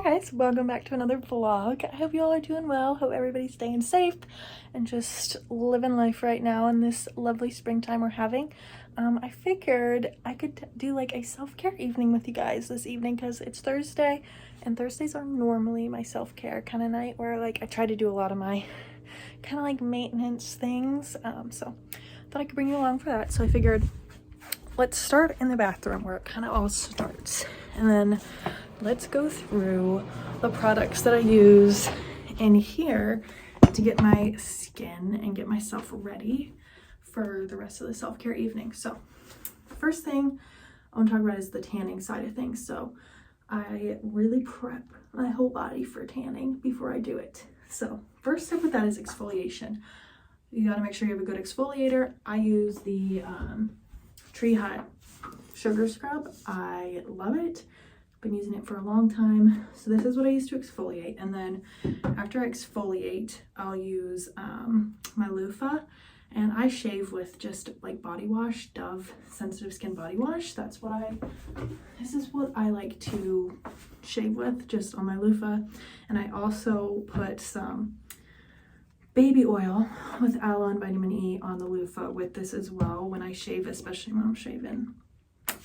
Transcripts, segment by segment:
guys, welcome back to another vlog. I hope you all are doing well. Hope everybody's staying safe and just living life right now in this lovely springtime we're having. I figured I could do like a self-care evening with you guys this evening because it's Thursday and Thursdays are normally my self-care kind of night where like I try to do a lot of my kind of like maintenance things. So I thought I could bring you along for that. So I figured let's start in the bathroom where it kind of all starts, and then let's go through the products that I use in here to get my skin and get myself ready for the rest of the self-care evening. So the first thing I want to talk about is the tanning side of things. So I really prep my whole body for tanning before I do it. So first step with that is exfoliation. You got to make sure you have a good exfoliator. I use the Tree Hut Sugar Scrub. I love it. Been using it for a long time. So this is what I use to exfoliate, and then after I exfoliate I'll use my loofah, and I shave with just like body wash, Dove sensitive skin body wash. This is what I like to shave with, just on my loofah. And I also put some baby oil with aloe and vitamin E on the loofah with this as well when I shave, especially when I'm shaving,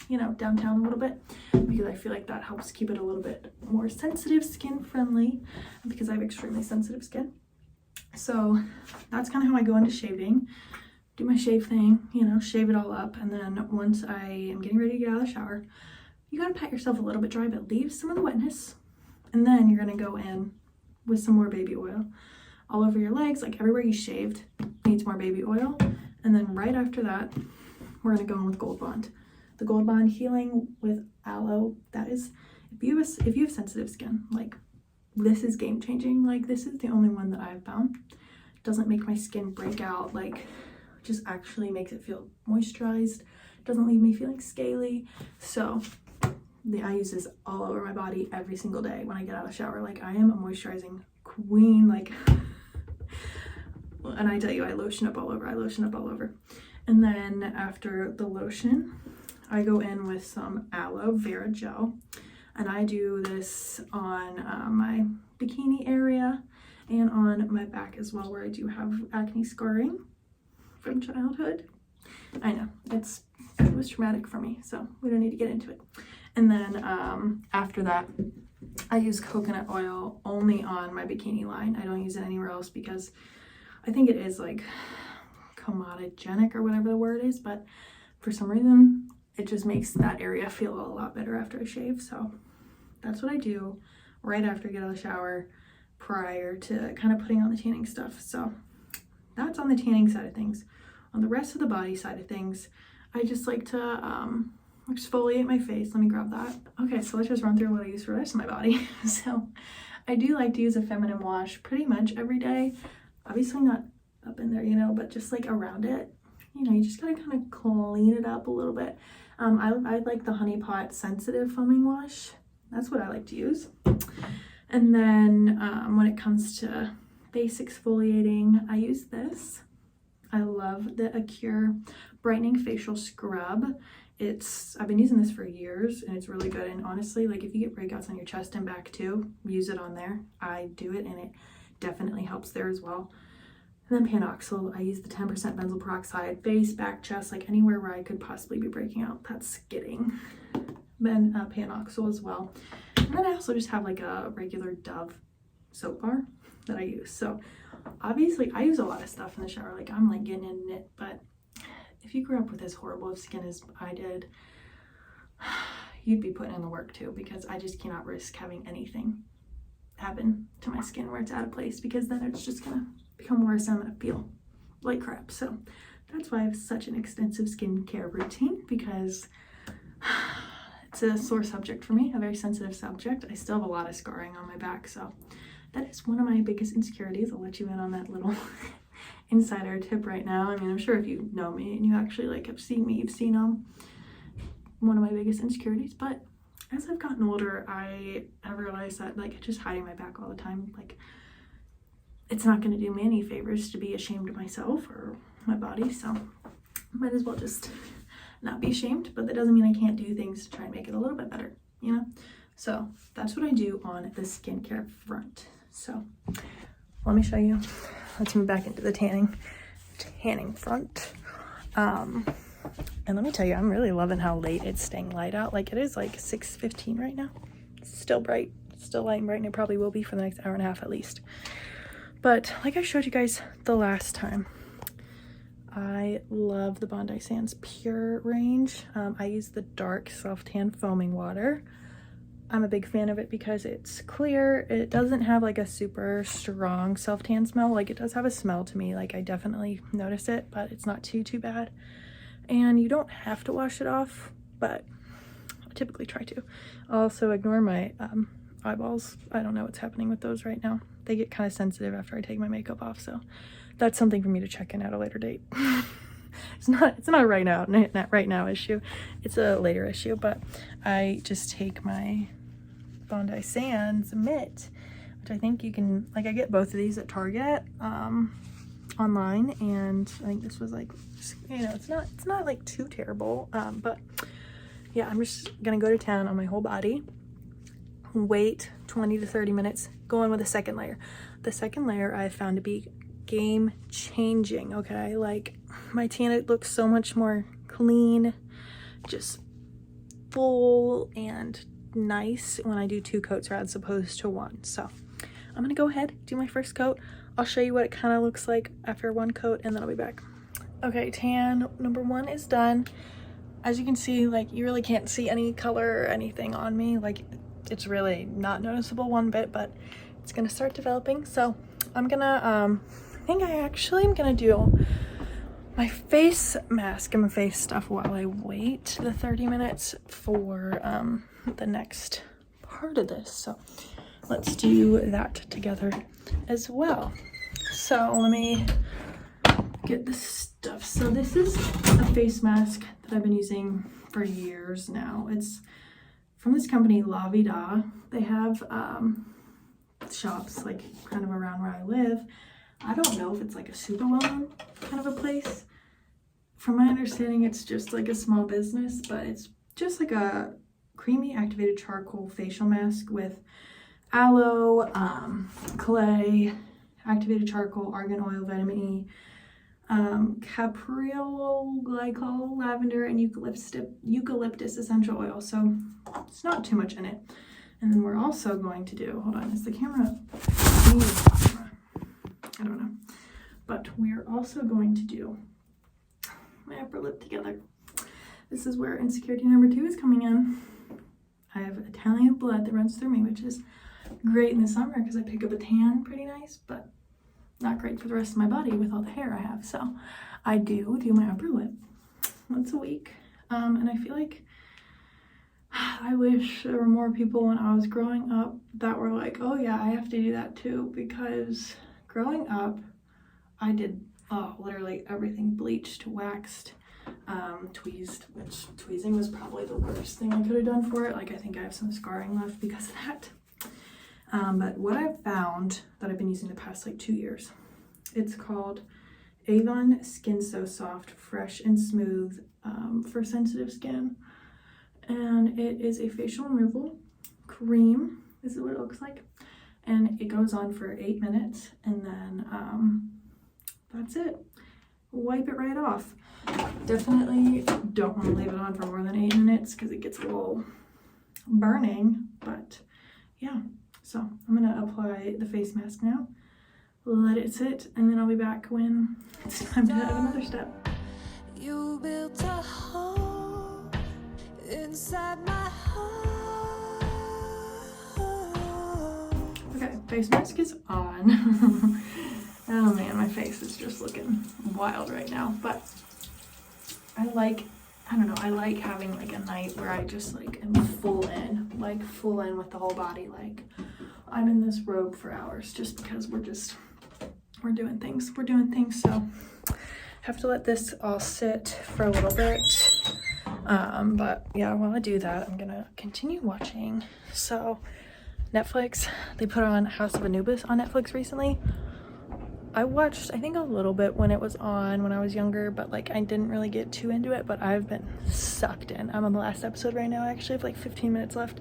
you know, downtown a little bit, because I feel like that helps keep it a little bit more sensitive, skin friendly, because I have extremely sensitive skin. So that's kind of how I go into shaving. Do my shave thing, you know, shave it all up, and then once I am getting ready to get out of the shower, you gotta pat yourself a little bit dry, but leave some of the wetness, and then you're gonna go in with some more baby oil all over your legs, like everywhere you shaved needs more baby oil. And then right after that, we're gonna go in with Gold Bond. The Gold Bond Healing with Aloe, that is, if you have sensitive skin, like this is game changing. Like this is the only one that I've found. Doesn't make my skin break out, like just actually makes it feel moisturized. Doesn't leave me feeling scaly. So I use this all over my body every single day when I get out of the shower. Like I am a moisturizing queen, like, and I tell you, I lotion up all over. And then after the lotion, I go in with some aloe vera gel, and I do this on my bikini area and on my back as well, where I do have acne scarring from childhood. I know, it was traumatic for me, so we don't need to get into it. And then after that, I use coconut oil only on my bikini line. I don't use it anywhere else because I think it is like comedogenic or whatever the word is, but for some reason it just makes that area feel a lot better after I shave. So that's what I do right after I get out of the shower, prior to kind of putting on the tanning stuff. So that's on the tanning side of things. On the rest of the body side of things, I just like to exfoliate my face. Let me grab that. Okay, so let's just run through what I use for the rest of my body. So I do like to use a feminine wash pretty much every day. Obviously not up in there, you know, but just like around it. You know, you just gotta kind of clean it up a little bit. I like the Honey Pot Sensitive Foaming Wash. That's what I like to use. And then when it comes to face exfoliating, I use this. I love the Acure Brightening Facial Scrub. I've been using this for years, and it's really good. And honestly, like if you get breakouts on your chest and back too, use it on there. I do it, and it definitely helps there as well. And then Panoxyl, I use the 10% benzoyl peroxide, face, back, chest, like anywhere where I could possibly be breaking out. That's getting. Then Panoxyl as well. And then I also just have like a regular Dove soap bar that I use. So obviously I use a lot of stuff in the shower, like I'm like getting in it, but if you grew up with as horrible of skin as I did, you'd be putting in the work too, because I just cannot risk having anything happen to my skin where it's out of place, because then it's just gonna become worse and I'm gonna feel like crap. So that's why I have such an extensive skincare routine, because it's a sore subject for me, a very sensitive subject. I still have a lot of scarring on my back, so that is one of my biggest insecurities. I'll let you in on that little insider tip right now. I mean, I'm sure if you know me and you actually like have seen me, you've seen one of my biggest insecurities. But as I've gotten older, I have realized that like just hiding my back all the time, like it's not going to do me any favors to be ashamed of myself or my body. So might as well just not be ashamed. But that doesn't mean I can't do things to try and make it a little bit better, you know. So that's what I do on the skincare front. So let me show you. Let's move back into the tanning front. And let me tell you, I'm really loving how late it's staying light out. Like, it is like 6:15 right now. It's still bright, still light and bright, and it probably will be for the next hour and a half at least. But like I showed you guys the last time, I love the Bondi Sands Pure range. I use the dark self-tan foaming water. I'm a big fan of it because it's clear. It doesn't have like a super strong self-tan smell. Like, it does have a smell to me. Like, I definitely notice it, but it's not too bad. And you don't have to wash it off, but I typically try to. I'll also ignore my eyeballs. I don't know what's happening with those right now. They get kind of sensitive after I take my makeup off, so that's something for me to check in at a later date. It's not a right now issue. It's a later issue, but I just take my Bondi Sands mitt, which I think you can, like, I get both of these at Target online, and I think this was like, you know, it's not like too terrible, but yeah, I'm just gonna go to town on my whole body, wait 20 to 30 minutes, go in with a second layer. The second layer I found to be game changing. Okay, like, my tan, it looks so much more clean, just full and nice when I do 2 coats as opposed to 1. So I'm gonna go ahead, do my first coat. I'll show you what it kind of looks like after 1 coat, and then I'll be back. Okay, tan number 1 is done. As you can see, like, you really can't see any color or anything on me. Like, it's really not noticeable one bit, but it's gonna start developing. So I'm gonna I think I actually am gonna do my face mask and my face stuff while I wait the 30 minutes for the next part of this. So let's do that together as well. So let me get this stuff. So this is a face mask that I've been using for years now. It's from this company, La Vida. They have shops like kind of around where I live. I don't know if it's like a super well-known kind of a place. From my understanding, it's just like a small business, but it's just like a creamy activated charcoal facial mask with aloe, clay, activated charcoal, argan oil, vitamin E, caprylol glycol, lavender, and eucalyptus essential oil. So it's not too much in it. And then we're also going to do, hold on, is the camera? I don't know. But we're also going to do my upper lip together. This is where insecurity number 2 is coming in. I have Italian blood that runs through me, which is great in the summer because I pick up a tan pretty nice, but not great for the rest of my body with all the hair I have. So I do my upper lip once a week. And I feel like I wish there were more people when I was growing up that were like, oh yeah, I have to do that too, because growing up I did literally everything: bleached, waxed, tweezed, which tweezing was probably the worst thing I could have done for it. Like, I think I have some scarring left because of that. But what I've found that I've been using the past like 2 years, it's called Avon Skin So Soft Fresh and Smooth for sensitive skin, and it is a facial removal cream. This is what it looks like, and it goes on for 8 minutes, and then that's it. Wipe it right off. Definitely don't want to leave it on for more than 8 minutes because it gets a little burning, but yeah. So I'm gonna apply the face mask now, let it sit, and then I'll be back when it's time to have another step. You built a home inside my heart. Okay, face mask is on. Oh man, my face is just looking wild right now, but I like having like a night where I just like am full in with the whole body. Like, I'm in this robe for hours just because we're doing things. So have to let this all sit for a little bit. But yeah, while I do that, I'm gonna continue watching. So Netflix, they put on House of Anubis on Netflix recently. I watched, I think, a little bit when it was on when I was younger, but like I didn't really get too into it, but I've been sucked in. I'm on the last episode right now. I actually have like 15 minutes left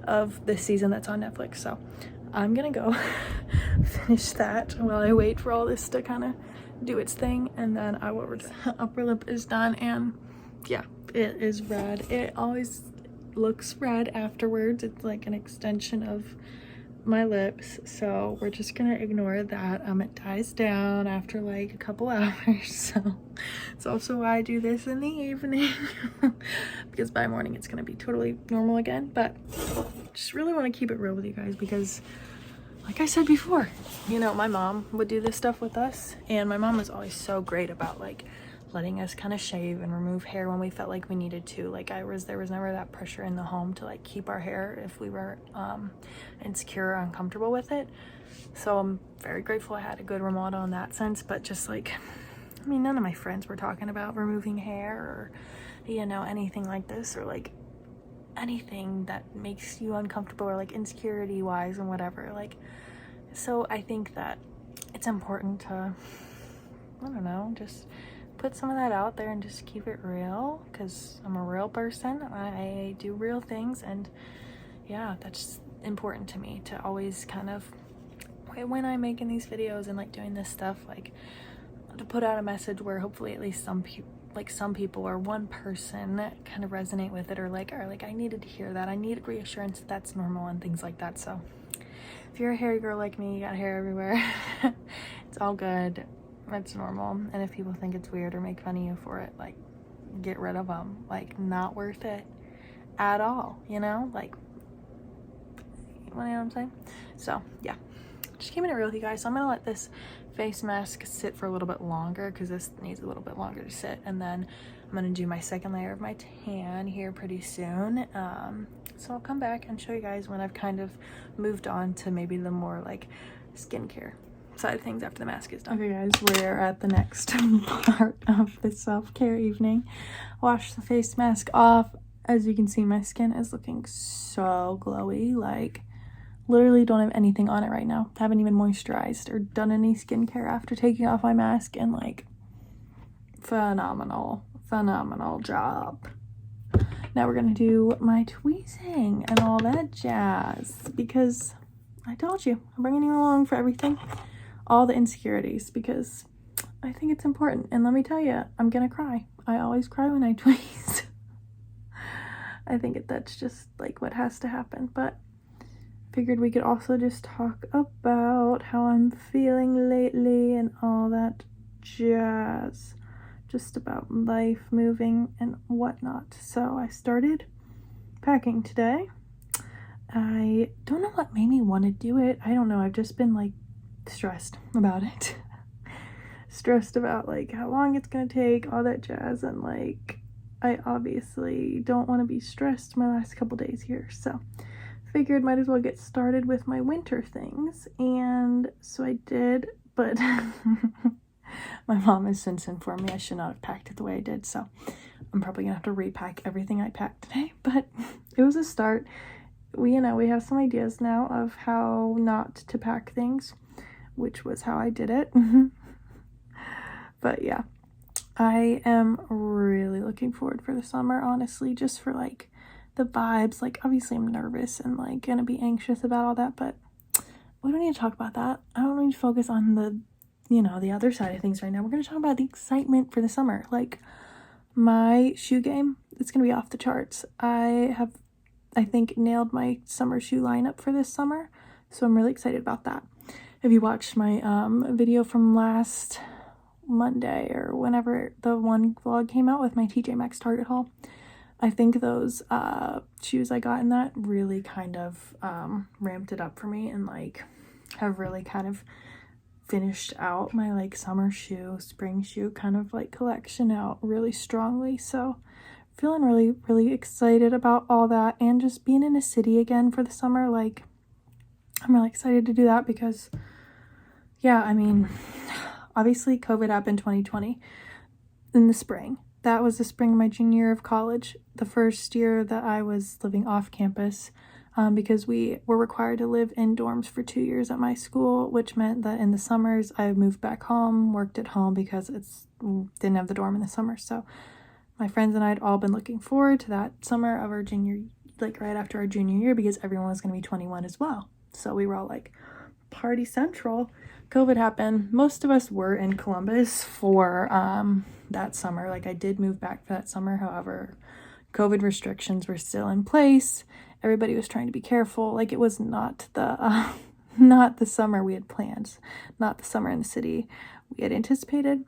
of this season that's on Netflix, so I'm gonna go finish that while I wait for all this to kind of do its thing, and then I will upper lip is done, and yeah, it is red. It always looks red afterwards. It's like an extension of my lips, so we're just gonna ignore that. It dies down after like a couple hours, so it's also why I do this in the evening because by morning it's gonna be totally normal again. But just really want to keep it real with you guys because, like I said before, you know, my mom would do this stuff with us, and my mom was always so great about like letting us kind of shave and remove hair when we felt like we needed to. Like there was never that pressure in the home to like keep our hair if we were insecure or uncomfortable with it. So I'm very grateful I had a good role model in that sense. But just like, I mean, none of my friends were talking about removing hair or, you know, anything like this, or like anything that makes you uncomfortable or like insecurity wise and whatever. Like, so I think that it's important to, I don't know, just put some of that out there and just keep it real, because I'm a real person. I do real things, and yeah, that's important to me to always kind of, when I'm making these videos and like doing this stuff, like to put out a message where hopefully at least some people or one person kind of resonate with it, or like are like, I needed to hear that, I needed reassurance that that's normal and things like that. So if you're a hairy girl like me, you got hair everywhere, it's all good. It's normal. And if people think it's weird or make fun of you for it, like, get rid of them. Like, not worth it at all, you know? Like, you know what I'm saying? So yeah, just keeping it real with you guys. So I'm gonna let this face mask sit for a little bit longer because this needs a little bit longer to sit, and then I'm gonna do my second layer of my tan here pretty soon. So I'll come back and show you guys when I've kind of moved on to maybe the more like skincare side of things after the mask is done. Okay guys, we're at the next part of the self-care evening. Wash the face mask off. As you can see, my skin is looking so glowy. Like, literally don't have anything on it right now. Haven't even moisturized or done any skincare after taking off my mask, and like, phenomenal job. Now we're gonna do my tweezing and all that jazz, because I told you I'm bringing you along for everything, all the insecurities, because I think it's important. And let me tell you, I'm gonna cry. I always cry when I tweeze. I think that's just like what has to happen. But figured we could also just talk about how I'm feeling lately and all that jazz, just about life, moving and whatnot. So I started packing today. I don't know what made me want to do it. I don't know. I've just been like stressed about it. Stressed about like how long it's gonna take, all that jazz, and like I obviously don't want to be stressed my last couple days here, so figured might as well get started with my winter things. And so I did, but my mom has since informed me I should not have packed it the way I did, so I'm probably gonna have to repack everything I packed today. But it was a start. We have some ideas now of how not to pack things, which was how I did it. But yeah, I am really looking forward for the summer, honestly, just for like the vibes. Like, obviously I'm nervous and like gonna be anxious about all that, but we don't need to talk about that. I don't need to focus on the, the other side of things right now. We're gonna talk about the excitement for the summer. Like, my shoe game, it's gonna be off the charts. I think nailed my summer shoe lineup for this summer, so I'm really excited about that. If you watched my video from last Monday or whenever the one vlog came out with my TJ Maxx Target haul, I think those shoes I got in that really kind of ramped it up for me, and like have really kind of finished out my like summer shoe, spring shoe kind of like collection out really strongly. So feeling really excited about all that, and just being in a city again for the summer. Like, I'm really excited to do that because, yeah, I mean, obviously COVID happened 2020 in the spring. That was the spring of my junior year of college, the first year that I was living off campus. because we were required to live in dorms for 2 years at my school, which meant that in the summers I moved back home, worked at home because didn't have the dorm in the summer. So my friends and I had all been looking forward to that summer of our right after our junior year, because everyone was going to be 21 as well. So we were all like, party central. COVID happened. Most of us were in Columbus for that summer. Like, I did move back for that summer. However, COVID restrictions were still in place. Everybody was trying to be careful. Like, it was not the summer we had planned, not the summer in the city we had anticipated.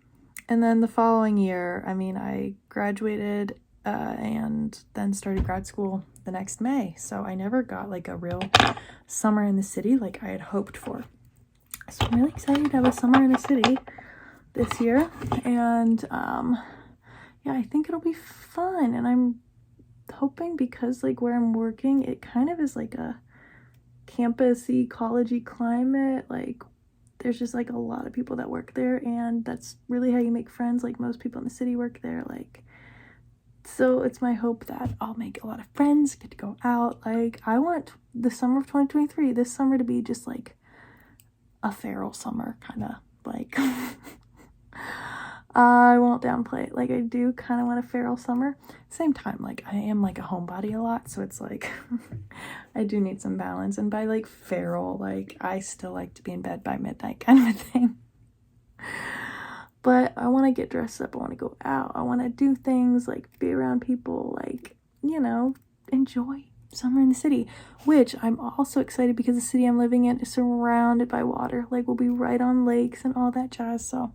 And then the following year, I graduated and then started grad school the next May. So I never got like a real summer in the city like I had hoped for. So I'm really excited to have a summer in the city this year. And yeah, I think it'll be fun. And I'm hoping, because like where I'm working, it kind of is like a campus-y, college-y climate. Like, there's just like a lot of people that work there, and that's really how you make friends. Like, most people in the city work there. Like, so it's my hope that I'll make a lot of friends, get to go out. Like, I want the summer of 2023, this summer, to be just like a feral summer, kind of like. I won't downplay it. Like, I do kind of want a feral summer. Same time, like, I am like a homebody a lot, so it's like I do need some balance. And by like feral, like, I still like to be in bed by midnight kind of a thing. But I want to get dressed up. I want to go out. I want to do things, like be around people, like, enjoy summer in the city, which I'm also excited because the city I'm living in is surrounded by water. Like, we'll be right on lakes and all that jazz. So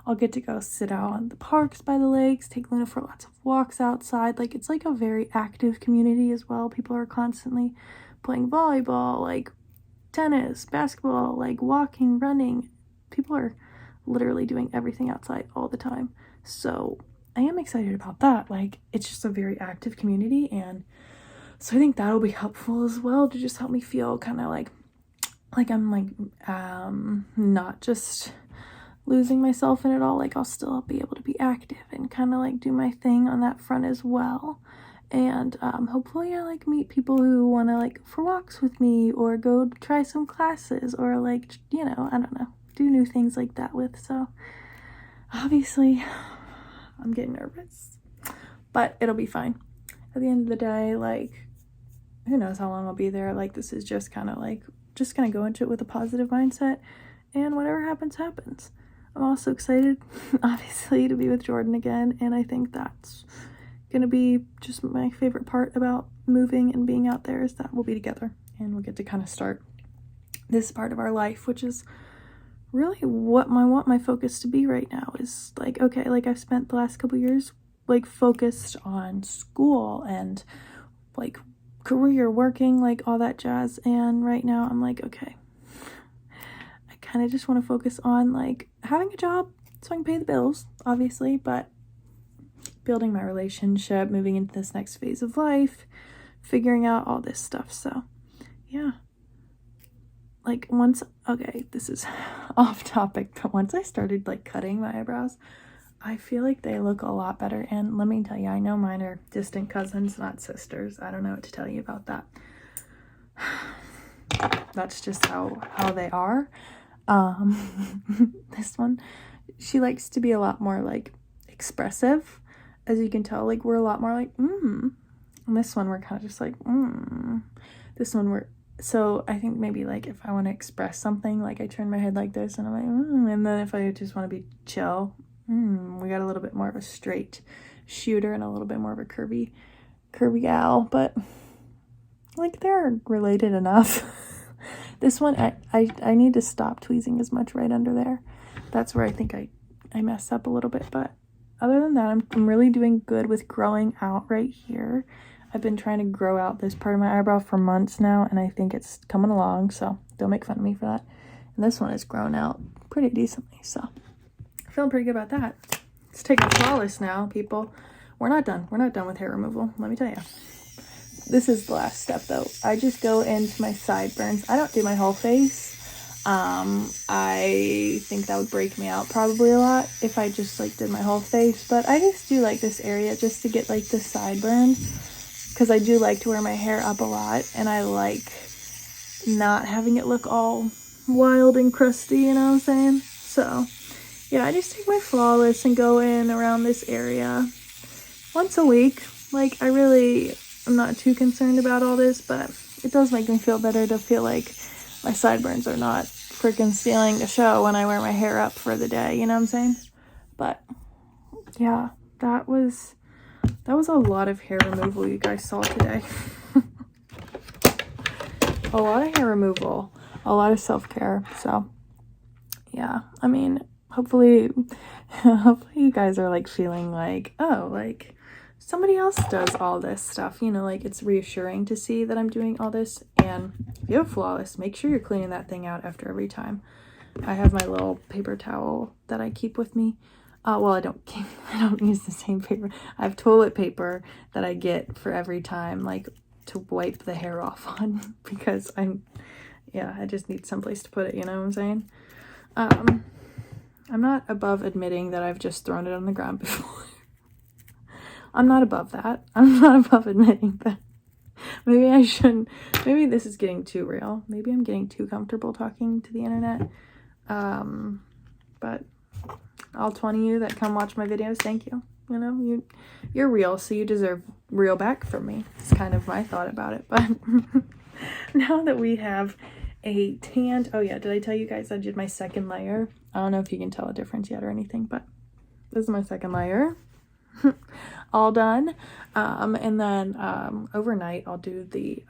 I'll get to go sit out on the parks by the lakes, take Luna for lots of walks outside. Like, it's like a very active community as well. People are constantly playing volleyball, like tennis, basketball, like walking, running. People are literally doing everything outside all the time. So I am excited about that. Like, it's just a very active community, and so I think that'll be helpful as well, to just help me feel kind of like I'm like not just losing myself in it all. Like, I'll still be able to be active and kind of like do my thing on that front as well. And hopefully I like meet people who want to like for walks with me, or go try some classes, or like, I don't know, do new things like that with. So obviously I'm getting nervous, but it'll be fine. At the end of the day, like, who knows how long I'll be there. Like, this is just kind of like, just gonna go into it with a positive mindset, and whatever happens, happens. I'm also excited, obviously, to be with Jordan again, and I think that's gonna be just my favorite part about moving and being out there, is that we'll be together, and we'll get to kind of start this part of our life, which is really what I want my focus to be right now. Is like, okay, like, I've spent the last couple years like focused on school and like career, working, like all that jazz, and right now I'm like, okay, I kind of just want to focus on like having a job so I can pay the bills, obviously, but building my relationship, moving into this next phase of life, figuring out all this stuff. So yeah, like okay, this is off topic, but once I started like cutting my eyebrows, I feel like they look a lot better. And let me tell you, I know mine are distant cousins, not sisters. I don't know what to tell you about that. That's just how they are. This one, she likes to be a lot more like expressive, as you can tell. Like, we're a lot more like and this one we're kind of just like this one so I think maybe like if I want to express something, like I turn my head like this, and I'm like and then if I just want to be chill, we got a little bit more of a straight shooter and a little bit more of a curvy gal, but like they're related enough. This one, I need to stop tweezing as much right under there. That's where I think I messed up a little bit, but other than that, I'm really doing good with growing out right here. I've been trying to grow out this part of my eyebrow for months now, and I think it's coming along, so don't make fun of me for that. And this one has grown out pretty decently, so feeling pretty good about that. Let's take a flawless now, people. We're not done with hair removal, let me tell you. This is the last step though. I just go into my sideburns. I don't do my whole face. I think that would break me out probably a lot if I just like did my whole face, but I just do like this area just to get like the sideburns because I do like to wear my hair up a lot, and I like not having it look all wild and crusty, you know what I'm saying? So yeah, I just take my Flawless and go in around this area once a week. Like, I really am not too concerned about all this, but it does make me feel better to feel like my sideburns are not freaking stealing the show when I wear my hair up for the day, you know what I'm saying? But yeah, that was a lot of hair removal you guys saw today. A lot of hair removal, a lot of self-care. So yeah, I mean, hopefully you guys are like feeling like, oh, like somebody else does all this stuff, you know, like it's reassuring to see that I'm doing all this. And if you have Flawless, make sure you're cleaning that thing out after every time. I have my little paper towel that I keep with me. Well, I don't use the same paper. I have toilet paper that I get for every time, like to wipe the hair off on, because I just need someplace to put it, you know what I'm saying? I'm not above admitting that I've just thrown it on the ground before. I'm not above that. I'm not above admitting that. Maybe I shouldn't. Maybe this is getting too real. Maybe I'm getting too comfortable talking to the internet. But all 20 of you that come watch my videos, thank you. You know, you're real, so you deserve real back from me. It's kind of my thought about it. But now that we have a tanned, oh yeah, did I tell you guys I did my second layer? I don't know if you can tell a difference yet or anything, but this is my second layer. All done. And then overnight I'll do the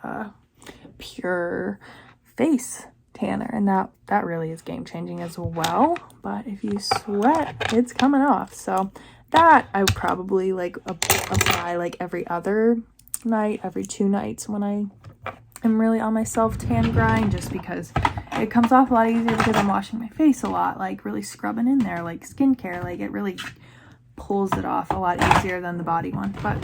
pure face tanner, and that really is game changing as well. But if you sweat, it's coming off. So that I would probably like apply like every other night, every 2 nights when I am really on my self tan grind, just because it comes off a lot easier because I'm washing my face a lot, like really scrubbing in there, like skincare, like it really pulls it off a lot easier than the body one. But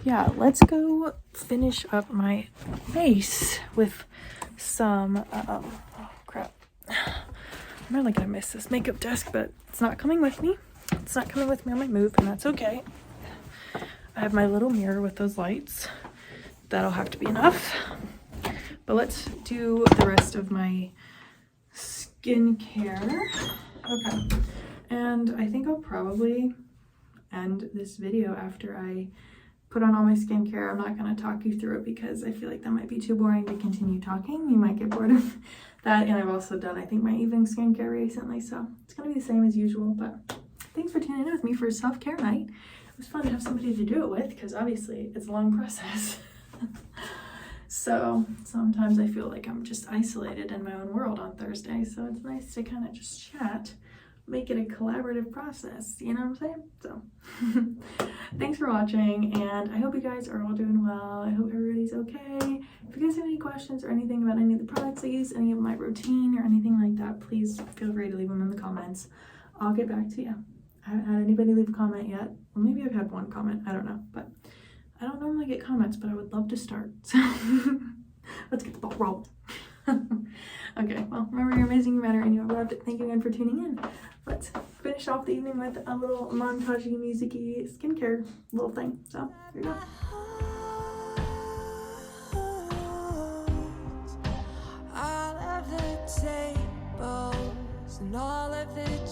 yeah, let's go finish up my face with some oh crap, I'm really gonna miss this makeup desk, but it's not coming with me on my move, and that's okay. I have my little mirror with those lights. That'll have to be enough. But let's do the rest of my skincare. Okay. And I think I'll probably end this video after I put on all my skincare. I'm not going to talk you through it because I feel like that might be too boring to continue talking. You might get bored of that. And I've also done, I think, my evening skincare recently. So it's going to be the same as usual. But thanks for tuning in with me for self-care night. It was fun to have somebody to do it with because obviously it's a long process. So sometimes I feel like I'm just isolated in my own world on Thursday. So it's nice to kind of just chat, make it a collaborative process, you know what I'm saying? So thanks for watching, and I hope you guys are all doing well. I hope everybody's okay. If you guys have any questions or anything about any of the products I use, any of my routine or anything like that, please feel free to leave them in the comments. I'll get back to you. I haven't had anybody leave a comment yet. Well, maybe I've had one comment, I don't know, but I don't normally get comments, but I would love to start. So let's get the ball rolling. Okay, well, remember you're amazing, you matter, and you are loved. Thank you again for tuning in. Let's finish off the evening with a little montage-y, music-y skincare little thing. So, here we go. All of the tables and all of the